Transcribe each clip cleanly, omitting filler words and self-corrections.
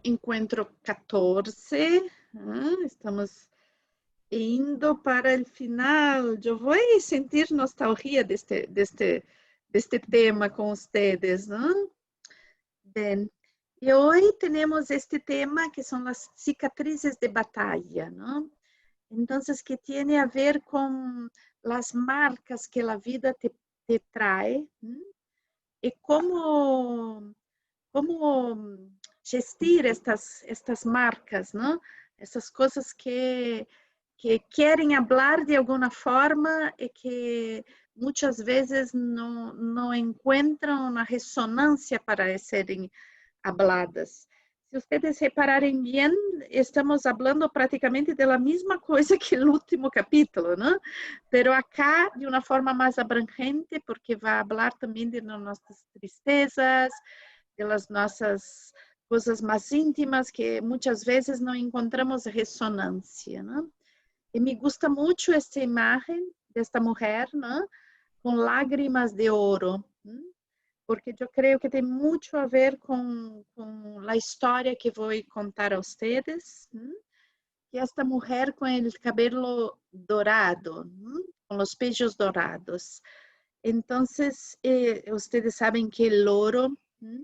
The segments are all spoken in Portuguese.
encuentro 14. Estamos indo para o final. Eu vou sentir nostalgia deste tema com vocês, não? Bem, e hoje temos este tema que são as cicatrizes de batalha, não? Então, que tem a ver com as marcas que a vida te traz, e como gestir estas marcas, não? Essas coisas que querem falar de alguma forma e que muitas vezes não encontram uma ressonância para serem habladas. Se vocês repararem bem, estamos falando praticamente da mesma coisa que o último capítulo, não? Pero acá de uma forma mais abrangente, porque vai falar também de nossas tristezas, das nossas coisas mais íntimas que muitas vezes não encontramos ressonância, não? E me gusta muito esta imagem desta mulher, não? Com lágrimas de ouro, não? Porque eu creio que tem muito a ver com a história que vou contar a vocês, não? Que esta mulher com o cabelo dourado, não? Com os pechos dourados. Então, vocês sabem que o ouro, não?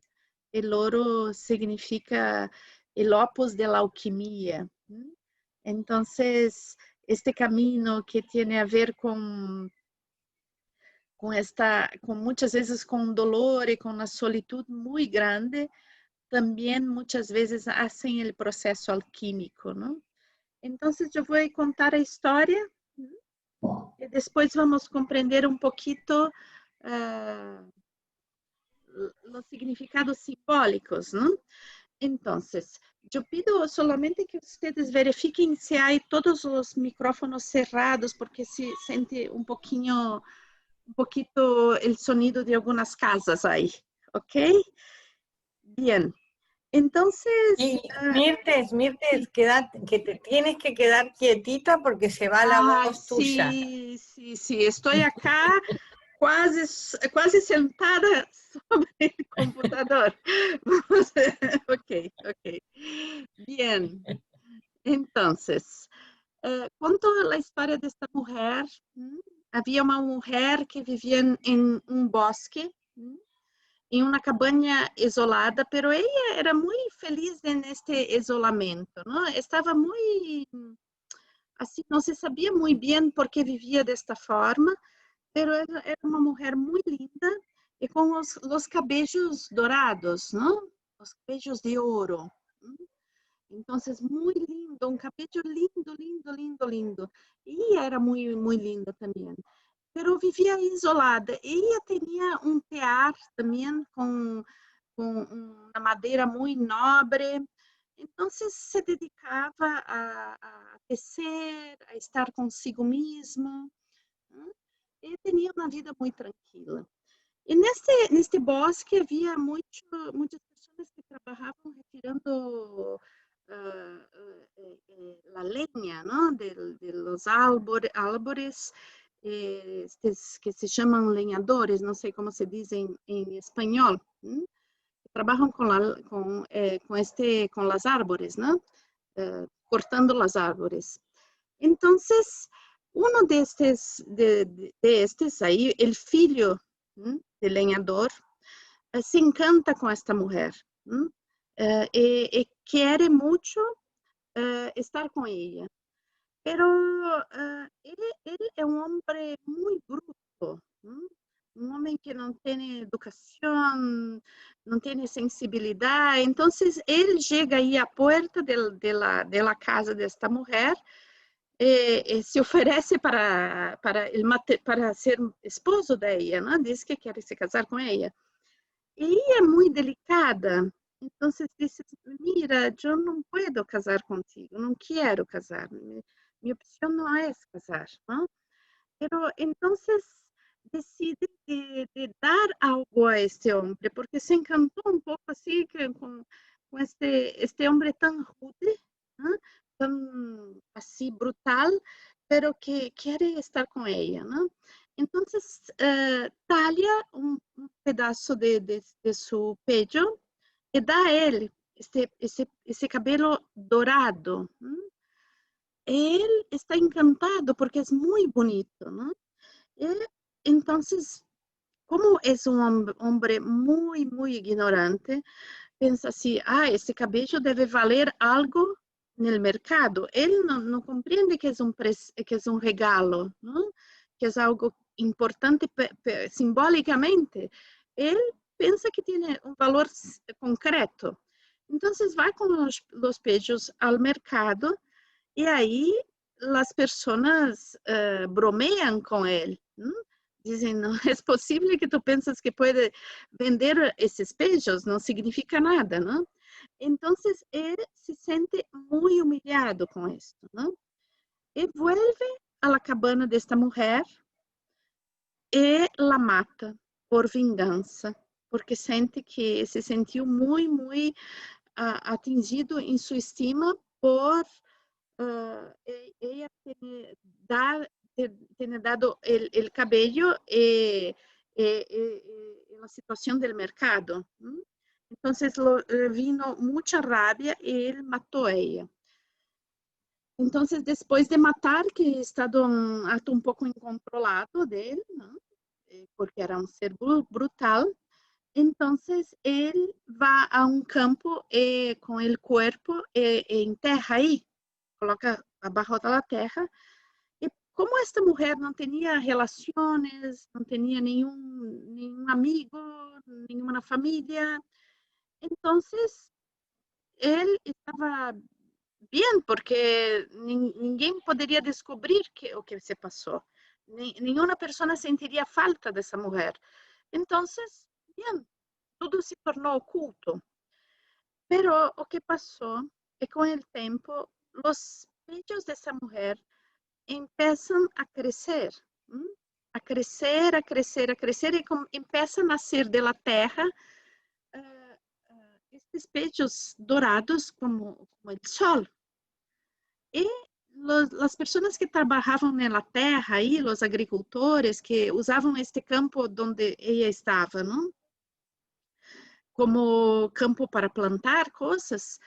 El oro significa el opus de la alquimia. Entonces, este camino que tiene a ver con muchas veces con dolor y con una solitud muy grande, también muchas veces hacen el proceso alquímico, ¿no? Entonces, yo voy a contar la historia y después vamos a comprender un poquito los significados simbólicos, ¿no? Entonces, eu pido solamente que vocês verifiquem se há todos os micrófonos cerrados, porque se sente um pouquinho o sonido de algumas casas aí, ¿ok? Bien. Entonces, Y Mirtes, sí. que te tienes que quedar quietita porque se va la voz tuya. Sí, estoy acá quase sentada sobre o computador. Ok. Bien. Entonces, conto a história desta mulher. Havia uma mulher que vivia em um bosque, em uma cabanha isolada, pero ela era muito feliz neste isolamento, não? Estava muito assim, não se sabia muito bem por que vivia desta forma, pero era uma mulher muito linda e com os cabelos dourados, não? Os cabelos de ouro. Então, muito lindo, um cabelo lindo. E era muito linda também. Pero vivia isolada. E ela tinha um tear também com uma madeira muito nobre. Então, se dedicava a tecer, a estar consigo mesmo. E tinha uma vida muito tranquila. E neste bosque havia muitas pessoas que trabalhavam retirando a lenha, ¿no? de los árboles, estes que se chamam lenhadores, não sei como se diz em espanhol, trabalham com as árvores, ¿no? Cortando as árvores. Então, destes aí, o filho de lenhador, se encanta com esta mulher e quer muito estar com ela. Pero ele é um homem muito bruto, um homem que não tem educação, não tem sensibilidade. Então, ele chega aí à porta da casa desta mulher e se oferece para ser esposo dela, né? Diz que quer se casar com ela. E é muito delicada. Então, disse, mira, eu não posso casar contigo, não quero casar. Minha opção não é casar, não? Pero, então, decide de dar algo a este homem, porque se encantou um pouco assim com este homem tão rude, né? Tão assim brutal, pero que quer estar com ela, né? Então, talha um pedaço de seu peito e dá a ele esse cabelo dourado. Él está encantado porque es muy bonito, ¿no? Entonces, como es un hombre muy, muy ignorante, pensa assim, esse cabello deve valer algo no mercado. Ele não compreende que é um regalo, não? Que é algo importante simbolicamente. Ele pensa que tem um valor concreto. Então, vai com os pechos ao mercado e aí as pessoas bromeam com ele. Dizem, não é possível que tu pensas que pode vender esses peixes, não significa nada, não? Então, ele se sente muito humilhado com isso, não? E vuelve a la cabana desta mulher e la mata por vingança, porque sente que se sentiu muito, muito atingido em sua estima por ella tiene dado el cabello la situación del mercado. Entonces vino mucha rabia y él mató a ella. Entonces, después de matar, que estado un acto un poco incontrolado de él, ¿no? Porque era un ser brutal, entonces él va a un campo con el cuerpo enterra ahí, coloca abajo da terra. E como esta mulher não tinha relações, não tinha nenhum amigo, nenhuma família, então ele estava bem, porque ninguém poderia descobrir o que se passou. Nenhuma pessoa sentiria falta dessa mulher. Então, bem, tudo se tornou oculto. Pero o que passou é que com o tempo, os pechos dessa mulher começam a crescer, a crescer, a crescer, a crescer, e começam a nascer da terra estes pechos dourados como o sol. E as pessoas que trabalhavam na terra, aí, os agricultores que usavam este campo onde ela estava, não? Como campo para plantar coisas,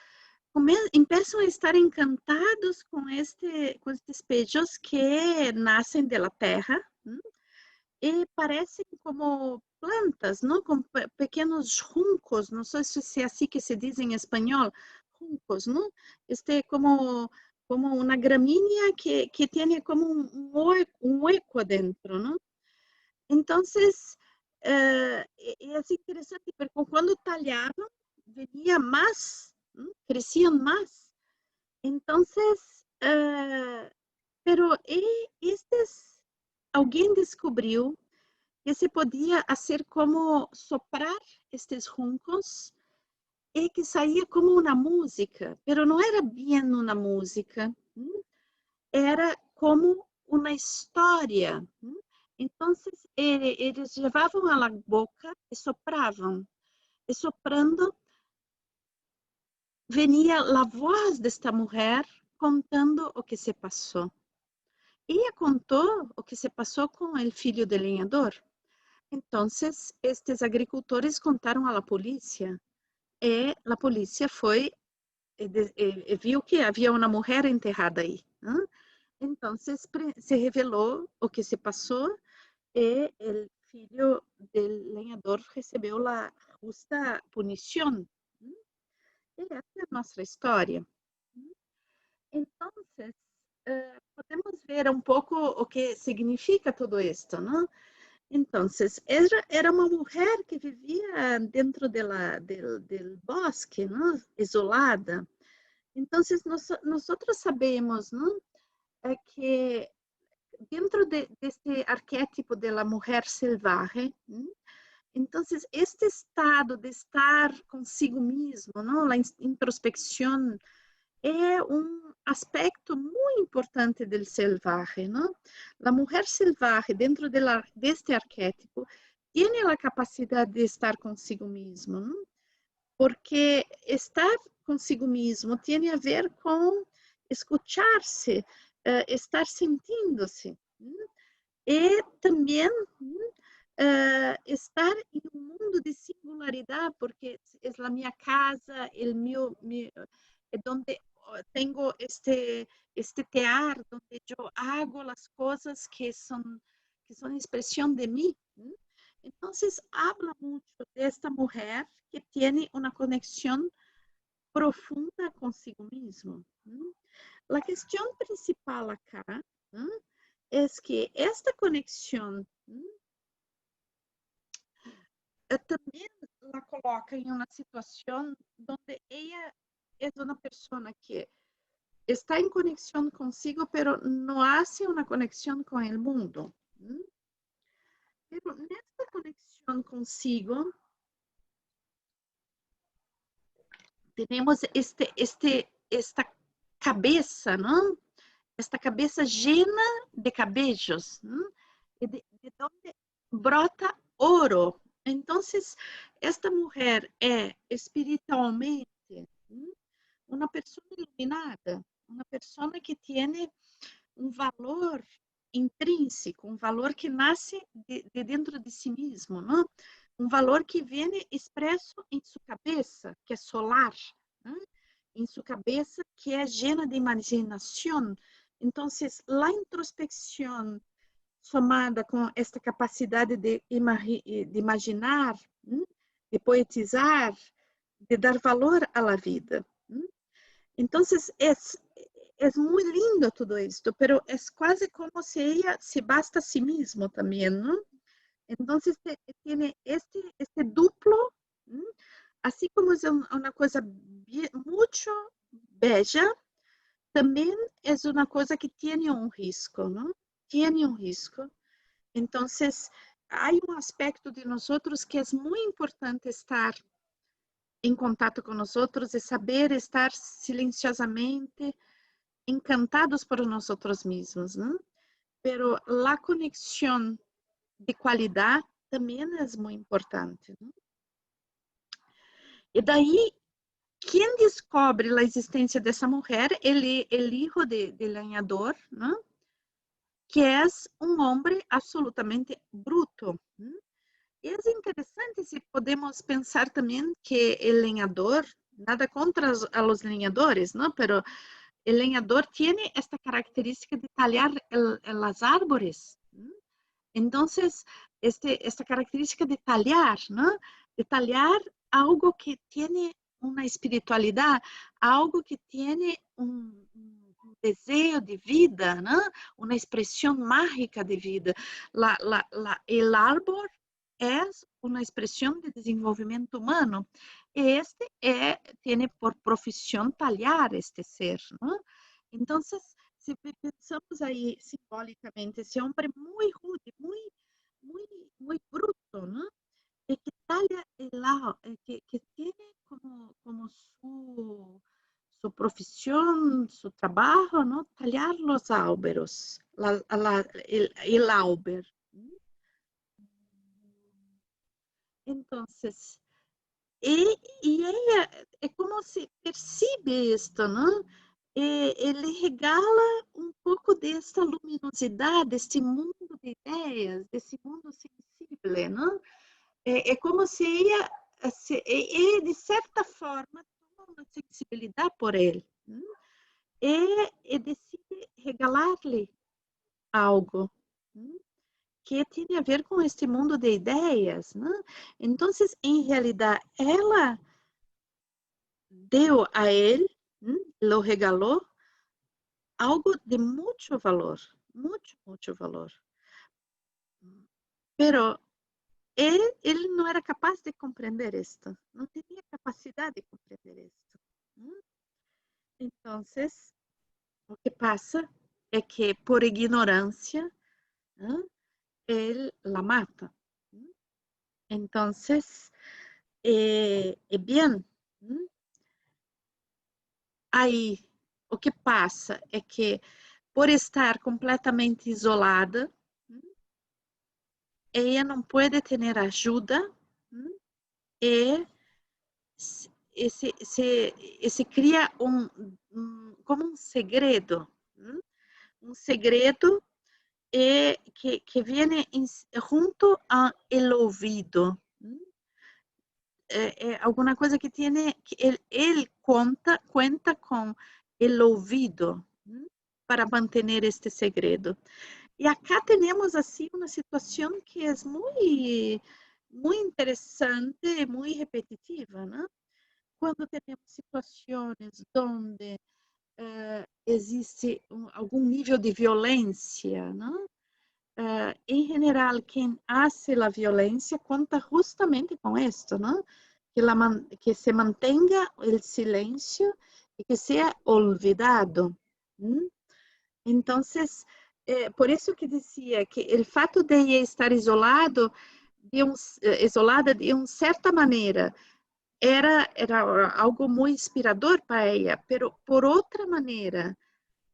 começam a estar encantados com estes pechos que nascem da terra, e parecem como plantas, não? Com pequenos juncos, não sei se é assim que se diz em espanhol, juncos, não? Como uma gramínea que tem como um hueco dentro, não? Então, é interessante, porque quando talhavam, venia mais, cresciam mais. Então, pero alguém descobriu que se podia fazer como soprar estes juncos e que saía como uma música, pero não era bem uma música, era como uma história. Então, eles levavam a boca e sopravam. E soprando, venia a voz desta mulher contando o que se passou. Ela contou o que se passou com o filho do lenhador. Então, estes agricultores contaram à polícia. E a polícia foi e viu que havia uma mulher enterrada aí. Então, se revelou o que se passou e o filho do lenhador recebeu a justa punição. E essa é a nossa história. Então, podemos ver um pouco o que significa tudo isto, não? Então, era uma mulher que vivia dentro do bosque, não? Isolada. Então, nós sabemos, não? É que dentro deste arquétipo da mulher selvagem, então, este estado de estar consigo mesmo, não? A introspecção é um aspecto muito importante do selvagem, não? A mulher selvagem, dentro deste arquétipo, tem a capacidade de estar consigo mesmo, não? Porque estar consigo mesmo tem a ver com escuchar-se, estar sentindo-se, e também estar em um mundo de singularidad porque es la mía casa, es donde tengo este tear, donde yo hago las cosas que son expresión de mí. Entonces, habla mucho de esta mujer que tiene una conexión profunda consigo mismo. La cuestión principal acá es que esta conexión también la coloca en una situación donde ella es una persona que está en conexión consigo, pero no hace una conexión con el mundo. Pero en esta conexión consigo, tenemos esta cabeça, ¿no? Esta cabeça llena de cabellos, ¿no? De donde brota oro. Entonces, esta mujer es espiritualmente una persona iluminada, una persona que tiene un valor intrínseco, un valor que nace de dentro de sí mismo, ¿no? Un valor que viene expreso en su cabeza, que es solar, ¿no? En su cabeza, que es llena de imaginación. Entonces, la introspección somada con esta capacidad de imaginar, ¿no? De poetizar, de dar valor a la vida. ¿No? Entonces, es muy lindo todo esto, pero es casi como si ella se basta a sí mismo también, ¿no? Entonces, tiene este duplo, ¿no? Así como es una cosa mucho bella, también es una cosa que tiene un riesgo, ¿no? Tiene un riesgo. Entonces, hay un aspecto de nosotros que es muy importante estar en contacto con nosotros, de saber estar silenciosamente encantados por nosotros mismos, ¿no? Pero la conexión de calidad también es muy importante, ¿no? Y de ahí, ¿quién descubre la existencia de esa mujer? El hijo del leñador, ¿no? Que es un hombre absolutamente bruto, ¿no? Y es interesante si podemos pensar también que el leñador, nada contra a los leñadores, ¿no? Pero el leñador tiene esta característica de tallar las árboles. ¿No? Entonces, esta característica de tallar, ¿no? De tallar algo que tiene una espiritualidad, algo que tiene un deseo de vida, ¿no? Una expresión mágica de vida. El árbol es una expresión de desenvolvimiento humano. Este tiene por profesión tallar este ser, ¿no? Entonces, si pensamos ahí simbólicamente, ese hombre muy rude, muy bruto, ¿no? Que talla el agua, que tiene como su profesión, su trabajo, ¿no? Tallar los álberos, el áuber. Entonces, y ella es como se percibe esto, ¿no? Ele regala um pouco dessa luminosidade, desse mundo de ideias, desse mundo sensível, não? É como se ela, de certa forma, toma uma sensibilidade por ele, não? E decide regalar-lhe algo, não? Que tem a ver com este mundo de ideias, não? Então, em realidade, ela deu a ele, lo regalou, algo de mucho valor, mucho valor. Pero él no era capaz de comprender esto, no tenía capacidad de comprender esto. Entonces, lo que pasa es que por ignorancia, él la mata. Entonces, bien, aí o que passa é que por estar completamente isolada, ella não pode ter ajuda e se cria como um segredo que viene junto ao ouvido. alguma coisa que tiene, que ele cuenta com o ouvido, para manter este segredo. E acá temos assim uma situação que é muito interessante, muito repetitiva, né? Quando temos situações onde existe algum nível de violência, né? Em geral, quem hace a violência conta justamente com isto, né? Que se mantenha o silêncio e que seja olvidado. Então, por isso que dizia que o fato de ela estar isolada de uma certa maneira era algo muito inspirador para ela, mas por outra maneira,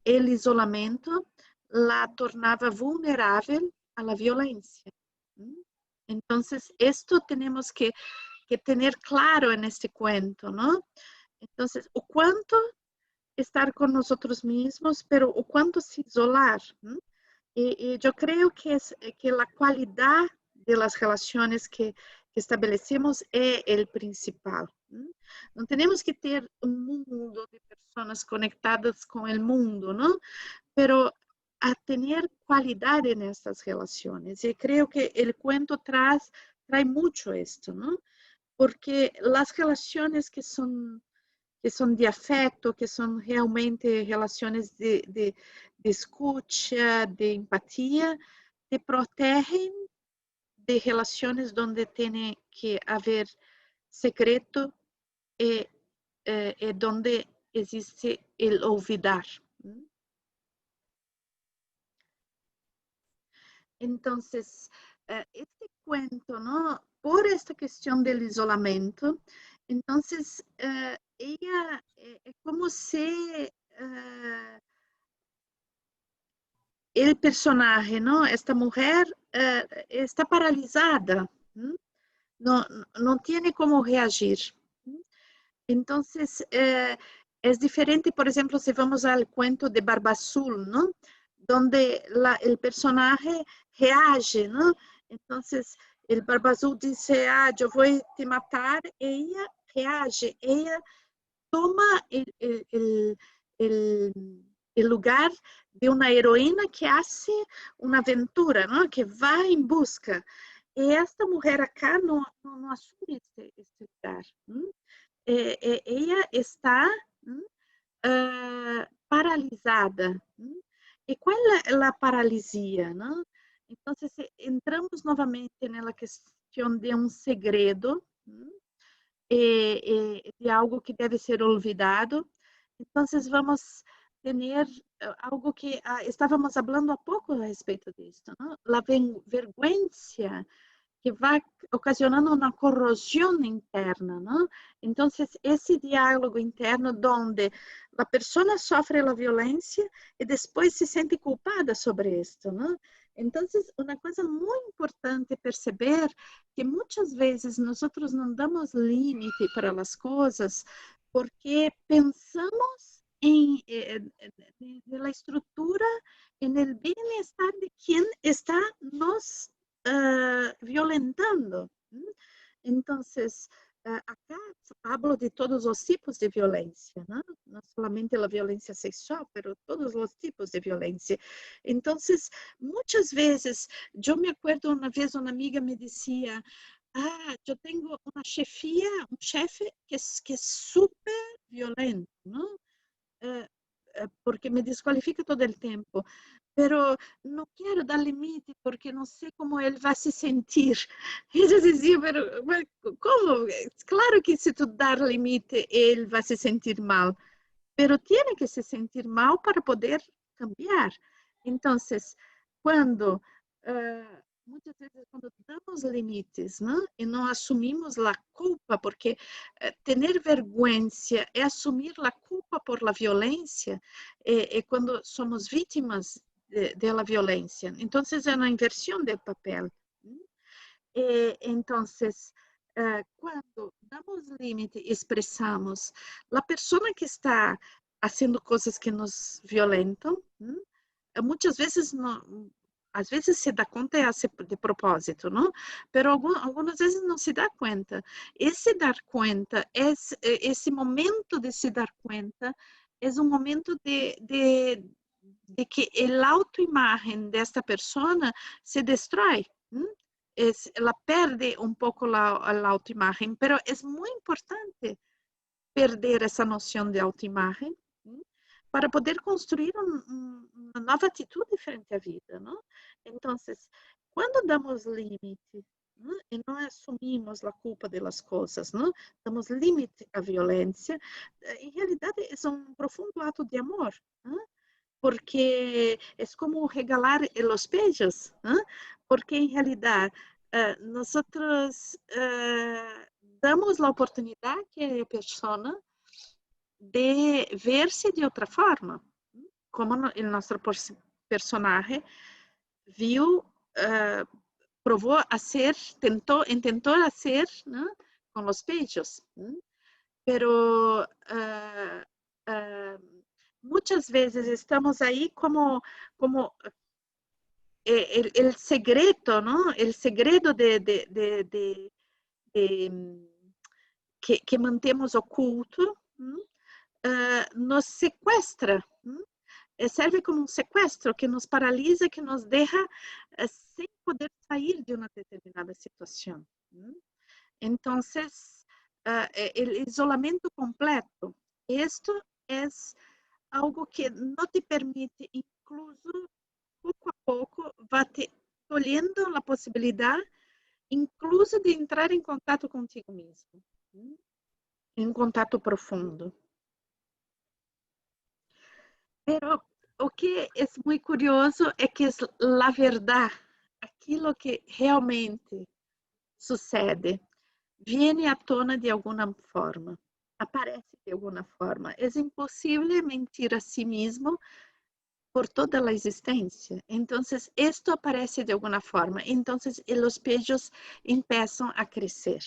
o isolamento la tornava vulnerável à la violência. Então, isto temos que ter claro neste cuento, ¿no? Então, o quanto estar com nós mesmos, pero o quanto se isolar. E eu creio que a qualidade das relações que estabelecemos é o principal. Não temos que ter mundo de pessoas conectadas com o mundo, não? Pero a ter qualidade nessas relações. E creio que o cuento traz muito isto, não? Porque as relações que são de afeto, que são realmente relações de escuta, de empatia, te protegem de relações onde tem que haver secreto e onde existe o olvidar. Então, este cuento, ¿no? Por esta questão do isolamento, então, ella é como se o personagem, ¿no? Esta mulher está paralisada, não tem como reagir. Então, é diferente, por exemplo, se vamos ao cuento de Barba Azul, ¿no? Donde o personagem reage, ¿no? Então, o Barba Azul diz, eu vou te matar, e ela reage, ela toma o lugar de uma heroína que hace uma aventura, ¿no? Que vai em busca. E esta mulher acá não assume este lugar. Ela está paralisada. E qual é a paralisia? Não? Então, entramos novamente na questão de um segredo, de algo que deve ser olvidado. Então, vamos ter algo que estávamos falando há pouco a respeito disso, a vergüenza que vai ocasionando uma corrosão interna, não? Então, esse diálogo interno onde a pessoa sofre a violência e depois se sente culpada sobre isso, não? Então, uma coisa muito importante perceber que muitas vezes nós não damos limite para as coisas porque pensamos na estrutura, no bem-estar de quem está nos violentando. Então, acá hablo de todos os tipos de violência, não somente a violência sexual, mas todos os tipos de violência. Então, muitas vezes, eu me acordo uma vez, uma amiga me dizia, eu tenho uma chefia, um chefe que é super violento, não? Porque me desqualifica todo o tempo. Pero não quero dar limite porque não sei como ele vai se sentir. Ela dizia, mas como? Claro que se tu dar limite, ele vai se sentir mal, pero tem que se sentir mal para poder cambiar. Então, quando muitas vezes quando damos limites, não? E não assumimos a culpa, porque ter vergonha é assumir a culpa por la violência, quando somos vítimas de la violência. Então, é uma inversão de papel. Então, quando damos limite, expressamos, a pessoa que está fazendo coisas que nos violentam, muitas vezes Às vezes se dá conta de propósito, não? Mas algumas vezes não se dá conta. Esse dar conta, esse momento de se dar conta, é um momento de que a autoimagem desta pessoa se destrói. Ela perde um pouco a autoimagem, mas é muito importante perder essa noção de autoimagem para poder construir uma nova atitude frente à vida, não? Então, quando damos limite, não? E não assumimos a culpa das coisas, não? Damos limite à violência, em realidade é um profundo ato de amor, não? Porque é como regalar os beijos, não? Porque em realidade nós damos a oportunidade que a pessoa de ver-se de outra forma, como o nosso personagem viu, provou a ser, intentou a ser, ¿no? Com os beijos, pero muitas vezes estamos aí como el segredo, ¿no? El segredo que mantemos oculto, nos sequestra, serve como um sequestro que nos paralisa, que nos deixa sem poder sair de uma determinada situação. Então, o isolamento completo, isto é algo que não te permite, incluso, pouco a pouco, vai te tolhendo a possibilidade, incluso de entrar em contato contigo mesmo, em contato profundo. Pero o que é muito curioso é que a verdade, aquilo que realmente sucede, vem à tona de alguma forma, aparece de alguma forma. É impossível mentir a si mesmo por toda a existência. Então, isto aparece de alguma forma. Então, os beijos começam a crescer.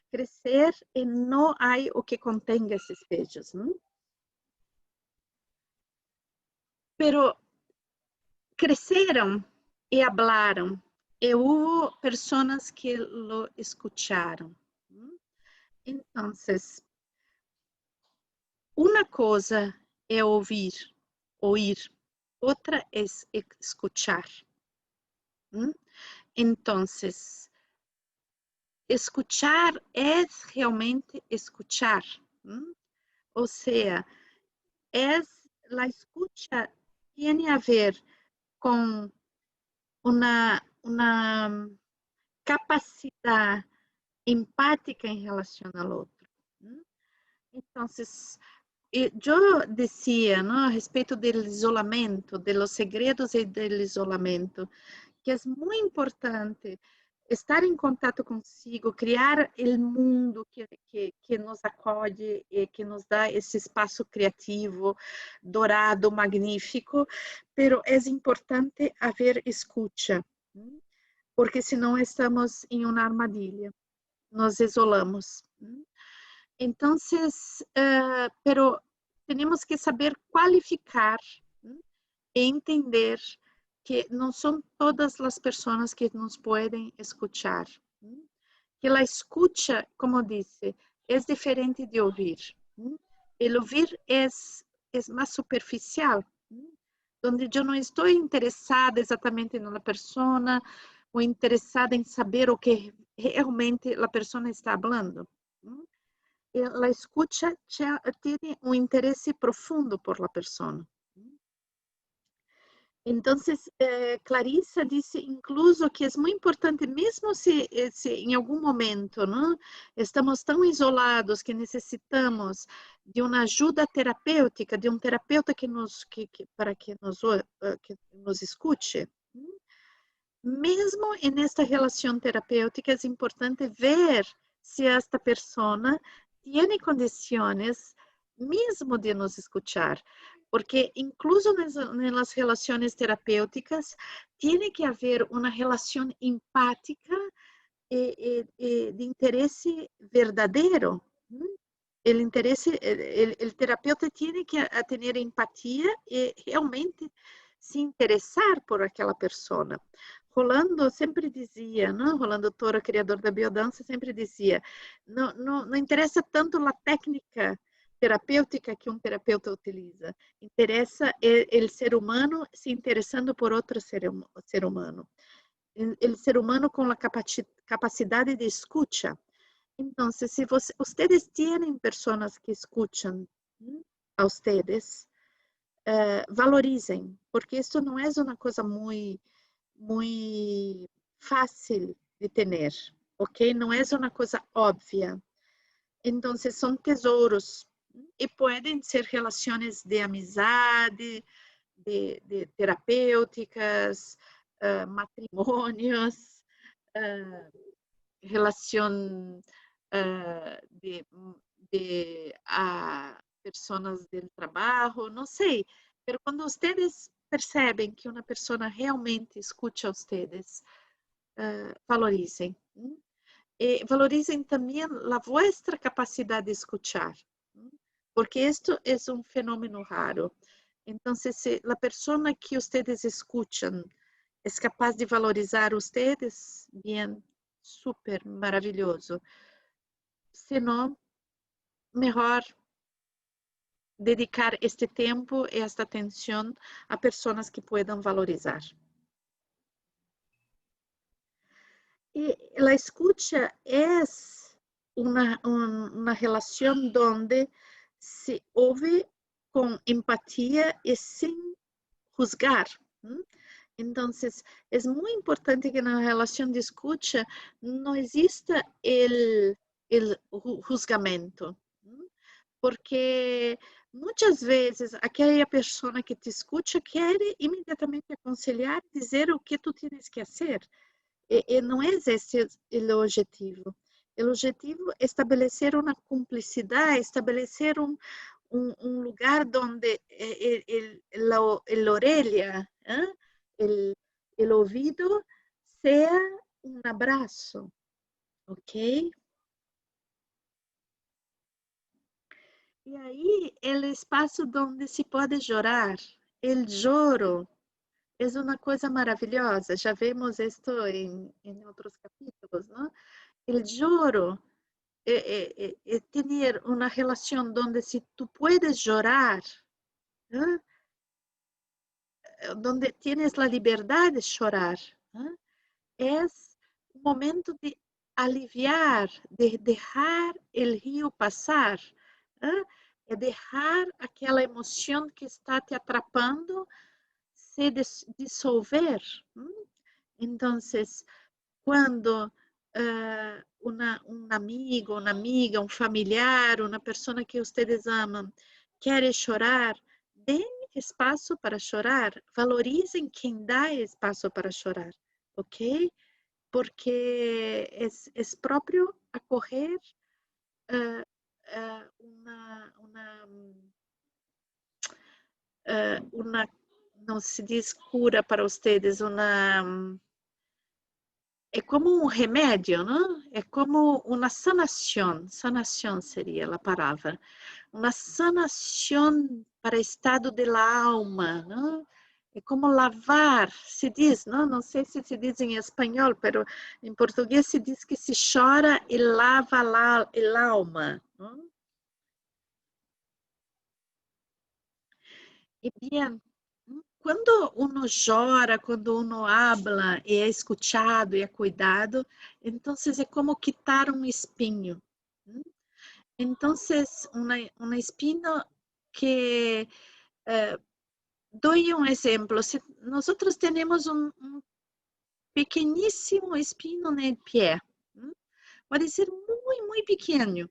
Crescer e não há o que contenha esses beijos. Pero cresceram e hablaram, e houve pessoas que lo escucharam. Então, uma coisa é ouvir, outra é escuchar. Então, escuchar é realmente escuchar. Ou seja, a escucha tem a ver com uma capacidade empática em relação ao outro. Então, eu dizia, não, a respeito do isolamento, dos segredos e do isolamento, que é muito importante estar em contato consigo, criar o mundo que nos acolhe e que nos dá esse espaço criativo, dourado, magnífico, pero é importante haver escucha, porque senão estamos em uma armadilha, nos isolamos. Então, pero temos que saber qualificar e entender que não são todas as pessoas que nos podem escuchar. Que a escucha, como disse, é diferente de ouvir. O ouvir é mais superficial, onde eu não estou interessada exatamente na pessoa ou interessada em saber o que realmente a pessoa está falando. A escucha tem um interesse profundo por la pessoa. Então, Clarissa disse, incluso, que é muito importante, mesmo se em algum momento, não, estamos tão isolados que necessitamos de uma ajuda terapêutica, de um terapeuta para que nos escute. Mesmo nesta relação terapêutica, é importante ver se esta pessoa tem condições mesmo de nos escuchar. Porque incluso nas relações terapêuticas tem que haver uma relação empática e de interesse verdadeiro. O terapeuta tem que ter empatia e realmente se interessar por aquela pessoa. Rolando sempre dizia, não? Rolando Toro, criador da biodança, sempre dizia, não interessa tanto a técnica terapêutica que um terapeuta utiliza, interessa o ser humano se interessando por outro ser humano, o ser humano com a capacidade de escuta. Então, se vocês têm pessoas que escutam a vocês, valorizem, porque isso não é uma coisa muito fácil de ter, ok? Não é uma coisa óbvia. Então, são tesouros e podem ser relações de amizade, de terapêuticas, matrimônios, relação de pessoas do trabalho, não sei. Mas quando vocês percebem que uma pessoa realmente escuta a vocês, valorizem. E valorizem também a vossa capacidade de escutar, porque isto é um fenômeno raro. Então, se a pessoa que vocês escutam é capaz de valorizar vocês, bem, super maravilhoso. Se não, melhor dedicar este tempo e esta atenção a pessoas que puedan valorizar. E a escuta é uma relação onde se ouve com empatia e sem juzgar. Então, é muito importante que na relação de escuta não exista o juzgamento, porque muitas vezes aquela pessoa que te escuta quer imediatamente aconselhar, dizer o que tu tens que fazer. E não é esse o objetivo. O objetivo é estabelecer uma cumplicidade, estabelecer um lugar onde a orelha, o ouvido, seja um abraço, ok? E aí, o espaço onde se pode chorar, o choro, é uma coisa maravilhosa. Já vemos isto em outros capítulos, não? O choro é ter uma relação onde se tu puedes chorar, ¿no? Donde tienes la libertad de chorar, ¿no? Es un momento de aliviar, de dejar el río pasar, ¿no? É deixar aquela emoção que está te atrapando se dissolver. Então, quando um amigo, uma amiga, um familiar, uma pessoa que vocês amam quer chorar, deem espaço para chorar, valorizem quem dá espaço para chorar, ok? Porque é próprio acolher uma, não se diz cura para vocês, é como um remédio, não? É como uma sanação, sanação seria a palavra, uma sanação para o estado da alma, não? É como lavar, se diz, não sei se se diz em espanhol, mas em português se diz que se chora e lava a alma, não? E bem, quando uno chora, quando uno habla e é escuchado e é cuidado, então é como quitar um espinho. Então, um espinho que... doy um exemplo. Se nós temos um pequeníssimo espinho no pé, pode ser muito pequeno,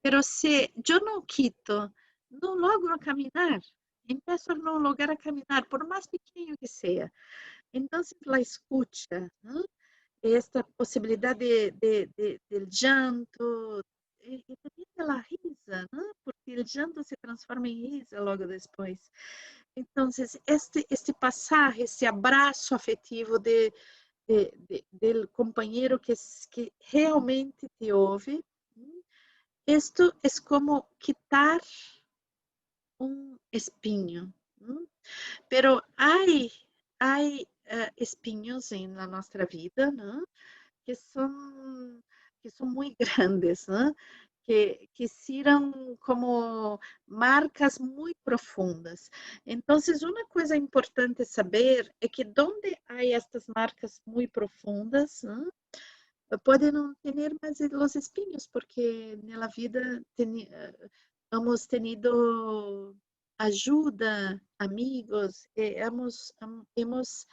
mas se eu não quito, não logro caminhar. Empiezo a não lograr caminhar, por mais pequeno que seja. Então, a escuta, ¿no? Esta possibilidade de llanto e também da risa, ¿no? Porque o llanto se transforma em risa logo depois. Então, este passar, esse abraço afetivo do companheiro que realmente te ouve, isto é como quitar um espinho, Pero hay espinhos na nossa vida, né? que são muito grandes, né? que serão como marcas muito profundas. Então, uma coisa importante saber é que onde há estas marcas muito profundas, né? Pode não ter mais os espinhos, porque na vida hemos tenido ajuda, amigos, hemos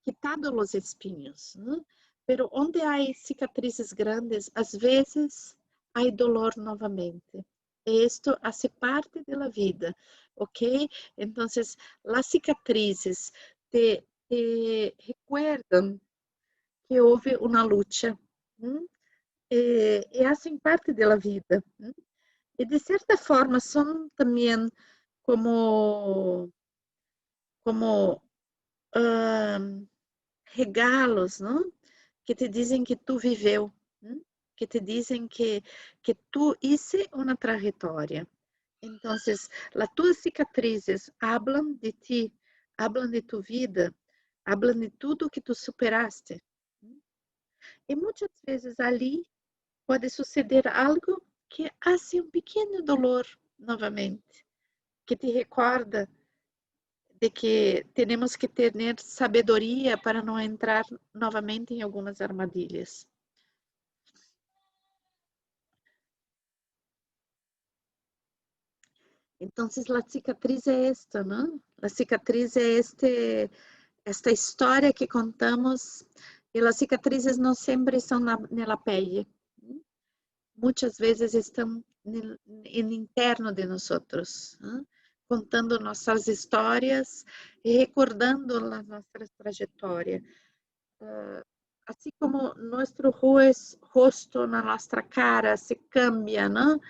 quitado os espinhos, né? Pero onde há cicatrizes grandes, às vezes há dolor novamente. Isto faz parte da vida, ok? Então, as cicatrizes te recuerdam que houve uma luta, e fazem parte da vida. E, de certa forma, são também como regalos, não? Que te dizem que tu viveu, que te dizem que tu hice uma trajetória. Então, as tuas cicatrizes hablam de ti, hablam de tu vida, hablam de tudo que tu superaste. E muitas vezes ali pode suceder algo que hace um pequeno dolor novamente, que te recorda de que temos que ter sabedoria para não entrar novamente em algumas armadilhas. Então, a cicatriz é esta, não? A cicatriz é esta história que contamos, e as cicatrizes não sempre são na pele. Muitas vezes estão no interno de nós, contando nossas histórias e recordando a nossa trajetória. Assim como nosso rosto na nossa cara se cambia, não?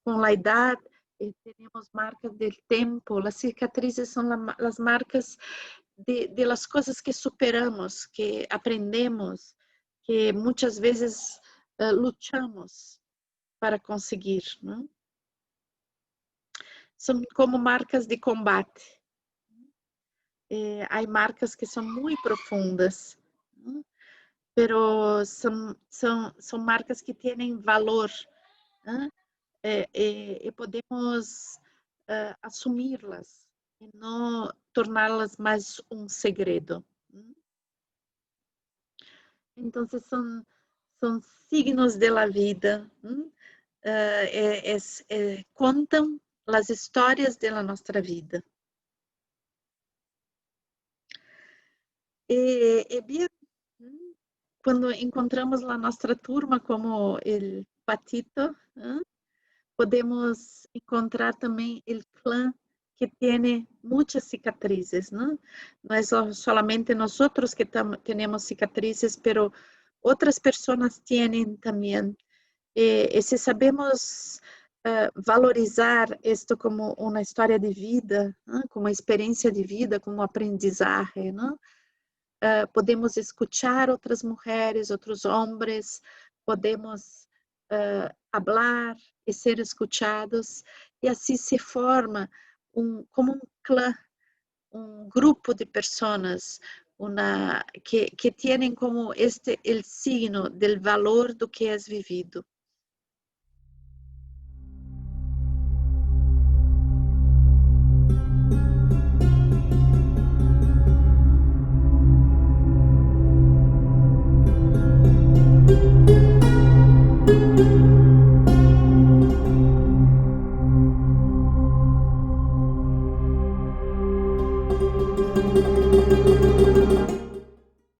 Com a idade, temos marcas do tempo. As cicatrizes são as marcas de las coisas que superamos, que aprendemos, que muitas vezes lutamos para conseguir, não? São como marcas de combate. Há marcas que são muito profundas, não? Pero são marcas que têm valor, não? E podemos assumi-las e não torná-las mais um segredo. Então, são signos da vida, contam as histórias da nossa vida. E bem, quando encontramos a nossa turma como o Patito, podemos encontrar também o clã que tem muitas cicatrizes, não? Não é solamente nós que temos cicatrizes, pero outras pessoas têm também. E se sabemos valorizar isto como uma história de vida, como uma experiência de vida, como aprendizagem, não? Podemos escutar outras mulheres, outros homens, podemos falar e ser escutados, e assim se forma como um clã, um grupo de pessoas que têm como o signo do valor do que é vivido.